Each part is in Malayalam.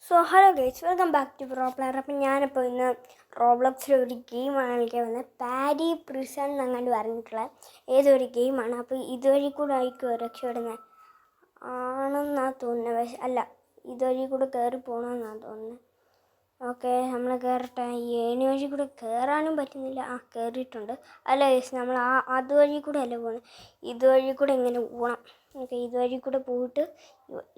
So hello guys, welcome back to pro player. അപ്പം ഞാനിപ്പോൾ ഇന്ന് റോബ്ലോക്സിൽ ഒരു ഗെയിമാണ് കളിക്കാൻ വന്നത്. പാരി പ്രിസൺ എന്നങ്ങാണ്ട് പറഞ്ഞിട്ടുള്ള ഏതൊരു ഗെയിമാണ്. അപ്പോൾ ഇതുവഴി കൂടെ ആയിരിക്കും രക്ഷപ്പെടുന്നത് ആണെന്നാണ് തോന്നുന്നത്. പക്ഷെ അല്ല, ഇതുവഴി കൂടെ കയറി പോകണമെന്നാണ് തോന്നുന്നത്. ഓക്കെ, നമ്മൾ കയറട്ടെ. ഈ ഏണി വഴി കൂടെ കയറാനും പറ്റുന്നില്ല. കയറിയിട്ടുണ്ട്. അല്ല ഗൈസ്, നമ്മൾ അതുവഴി കൂടെ അല്ല പോകുന്നത്, ഇതുവഴി കൂടെ ഇങ്ങനെ പോകണം. ഓക്കെ, ഇതുവഴി കൂടെ പോയിട്ട്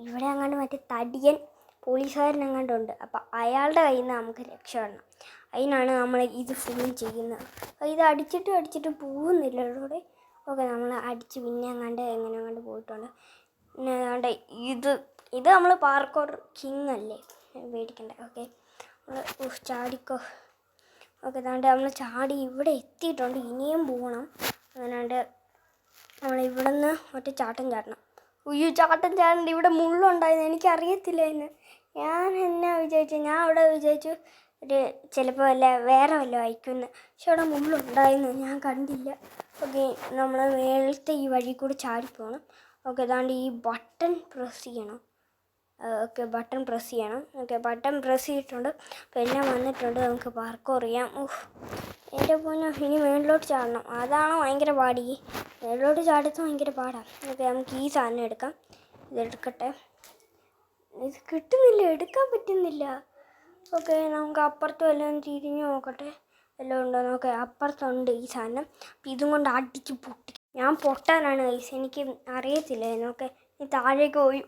ഇവിടെ അങ്ങാണ്ട് മറ്റേ തടിയൻ പോലീസുകാരനെങ്ങാണ്ടുണ്ട്. അപ്പം അയാളുടെ കയ്യിൽ നിന്ന് നമുക്ക് രക്ഷപ്പെടണം. അതിനാണ് നമ്മൾ ഇത് ഫുള്ളും ചെയ്യുന്നത്. അപ്പോൾ ഇത് അടിച്ചിട്ട് പോകുന്നില്ല ഇവിടെ. ഓക്കെ, നമ്മൾ അടിച്ച് പിന്നെ അങ്ങാണ്ട് എങ്ങനെയങ്ങാണ്ട് പോയിട്ടുണ്ട്. പിന്നെ അതാണ്ട് ഇത് നമ്മൾ പാർക്കോർ കിങ് അല്ലേ, പേടിക്കണ്ട. ഓക്കെ, നമ്മൾ ചാടിക്കോ. ഓക്കെ, അതാണ്ട് നമ്മൾ ചാടി ഇവിടെ എത്തിയിട്ടുണ്ട്. ഇനിയും പോകണം. അങ്ങനാണ്ട് നമ്മൾ ഇവിടെ നിന്ന് ഒറ്റ ചാട്ടം ചാടണം. ചാട്ടം ചാടേണ്ട. ഇവിടെ മുള്ളുണ്ടായിരുന്നു, എനിക്കറിയത്തില്ല ഇന്ന്. ഞാൻ അവിടെ വിചാരിച്ചു ഒരു ചിലപ്പോൾ വേറെ വല്ലതും അയക്കുമെന്ന്. പക്ഷെ അവിടെ മുള്ളുണ്ടായിരുന്നു, ഞാൻ കണ്ടില്ല. ഓക്കെ, നമ്മൾ മേളത്തെ ഈ വഴി കൂടി ചാടിപ്പോകണം. ഓക്കെ, അതാണ്ട് ഈ ബട്ടൺ പ്രസ് ചെയ്യണം. ഓക്കെ, ബട്ടൺ പ്രസ് ചെയ്യണം. ഓക്കെ, ബട്ടൺ പ്രസ് ചെയ്തിട്ടുണ്ട്. അപ്പോൾ എല്ലാം വന്നിട്ടുണ്ട്. നമുക്ക് പാർക്കോർ ചെയ്യാം. എൻ്റെ പൊന്നോ, ഇനി മേളിലോട്ട് ചാടണം. അതാണ് ഭയങ്കര പാടി. മേളിലോട്ട് ചാടുന്നത് ഭയങ്കര പാടാണ്. ഓക്കെ, നമുക്ക് ഈ സാധനം എടുക്കാം. ഇതെടുക്കട്ടെ. ഇത് കിട്ടുന്നില്ല, എടുക്കാൻ പറ്റുന്നില്ല. ഓക്കെ, നമുക്ക് അപ്പുറത്ത് വല്ലതും തിരിഞ്ഞ് നോക്കട്ടെ, എല്ലാം ഉണ്ടോ നോക്കെ. അപ്പുറത്തുണ്ട് ഈ സാധനം. അപ്പം ഇതും കൊണ്ട് അടിച്ച് പൊട്ടി. ഞാൻ പൊട്ടാനാണ് ഗൈസ്, എനിക്ക് അറിയത്തില്ലായിരുന്നു. ഓക്കെ, ഈ താഴേക്ക് പോയി.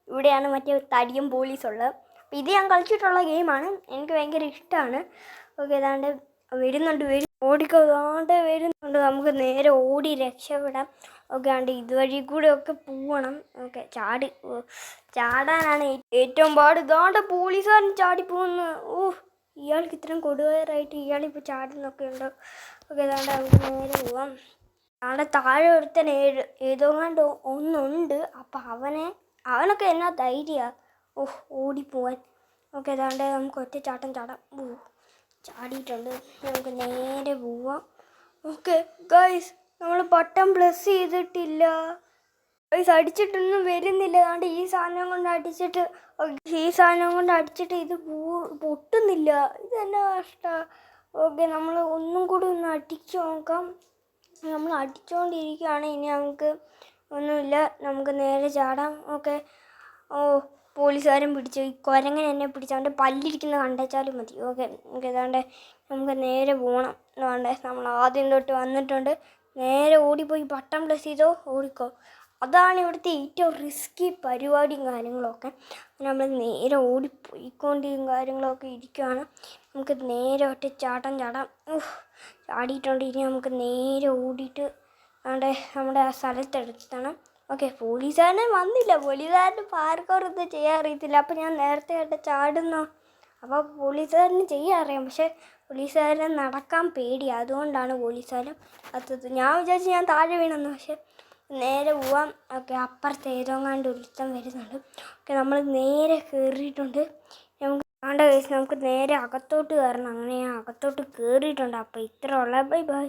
ഇവിടെയാണ് മറ്റേ തടിയും പോലീസുള്ളത്. അപ്പം ഇത് ഞാൻ കളിച്ചിട്ടുള്ള ഗെയിമാണ്, എനിക്ക് ഭയങ്കര ഇഷ്ടമാണ്. ഓക്കെ, ഏതാണ്ട് വരുന്നുണ്ട്. ഓടിക്കാണ്ട് വരുന്നുണ്ട്. നമുക്ക് നേരെ ഓടി രക്ഷപ്പെടാം. ഓക്കെ, ആണ്ട് ഇതുവഴി കൂടെ ഒക്കെ പോവണം. ഓക്കെ, ചാടാനാണ് ഏറ്റവും പാട്. ഇതാണ്ട് പോലീസുകാരൻ ചാടിപ്പോകുന്നു. ഇയാൾക്ക് ഇത്രയും കൊടുവയറായിട്ട് ഇയാളിപ്പോൾ ചാടുന്നൊക്കെ ഉണ്ടോ. ഓക്കെ, ഏതാണ്ട് നമുക്ക് നേരെ പോവാം. അവിടെ താഴെ ഒരുത്തൻ ഏതോങ്ങാണ്ട് ഒന്നുണ്ട്. അപ്പം അവനൊക്കെ എന്നാ ധൈര്യമാണ് ഓടിപ്പോവാൻ. ഓക്കെ, ഏതാണ്ട് നമുക്ക് ഒറ്റ ചാട്ടം ചാടാം. ചാടിയിട്ടുണ്ട്. നമുക്ക് നേരെ പോവാം. ഓക്കെ ഗൈസ്, നമ്മൾ ബട്ടൺ പ്രസ് ചെയ്തിട്ടില്ല ഗൈസ്. അടിച്ചിട്ടൊന്നും വരുന്നില്ല. അതുകൊണ്ട് ഈ സാധനം കൊണ്ട് അടിച്ചിട്ട് ഇത് പൊട്ടുന്നില്ല. ഇതെന്നാ കഷ്ടമാണ്. ഓക്കെ, നമ്മൾ ഒന്നും കൂടി ഒന്ന് അടിച്ചു നോക്കാം. നമ്മൾ അടിച്ചുകൊണ്ടിരിക്കുകയാണ്. ഇനി നമുക്ക് ഒന്നുമില്ല, നമുക്ക് നേരെ ചാടാം. ഓക്കെ, പോലീസുകാരൻ പിടിച്ചു. ഈ കുരങ്ങൻ എന്നെ പിടിച്ചാണ്ട് പല്ലിരിക്കുന്നത് കണ്ടേച്ചാലും മതി. ഓക്കെ, ഏതാണ്ട് നമുക്ക് നേരെ പോകണം. അതുകൊണ്ട് നമ്മൾ ആദ്യം തൊട്ട് വന്നിട്ടുണ്ട്. നേരെ ഓടിപ്പോയി ബട്ടൺ പ്രസ് ചെയ്തോ, ഓടിക്കോ. അതാണ് ഇവിടുത്തെ ഏറ്റവും റിസ്കി പരിപാടിയും കാര്യങ്ങളൊക്കെ. നമ്മൾ നേരെ ഓടിപ്പോയിക്കൊണ്ടിരിക്കും കാര്യങ്ങളൊക്കെ ഇരിക്കുകയാണ്. നമുക്ക് നേരെ ഒറ്റ ചാട്ടം ചാടാം. ചാടിയിട്ടുണ്ട്. ഇനി നമുക്ക് നേരെ ഓടിയിട്ട് നമ്മുടെ ആ സ്ഥലത്തെടുത്തണം. ഓക്കെ, പോലീസുകാരനെ വന്നില്ല. പോലീസുകാരന് പാർക്കോറൊന്നും ചെയ്യാൻ അറിയത്തില്ല. അപ്പോൾ ഞാൻ നേരത്തെ ചാടുന്നു. അപ്പോൾ പോലീസുകാരന് ചെയ്യാൻ അറിയാം, പക്ഷേ പോലീസുകാരൻ നടക്കാൻ പേടിയാണ്. അതുകൊണ്ടാണ് പോലീസുകാരൻ ഞാൻ വിചാരിച്ചു ഞാൻ താഴെ വീണെന്ന്. പക്ഷെ നേരെ പോവാം. ഓക്കെ, അപ്പുറത്ത് ഏതോങ്ങാണ്ട് ഒരുത്തം വരുന്നുണ്ട്. ഓക്കെ, നമ്മൾ നേരെ കയറിയിട്ടുണ്ട്. നമുക്ക് നേരെ അകത്തോട്ട് കയറണം. അങ്ങനെ ഞാൻ അകത്തോട്ട് കയറിയിട്ടുണ്ട്. അപ്പോൾ ഇത്ര ഉള്ള ബൈ ബൈ.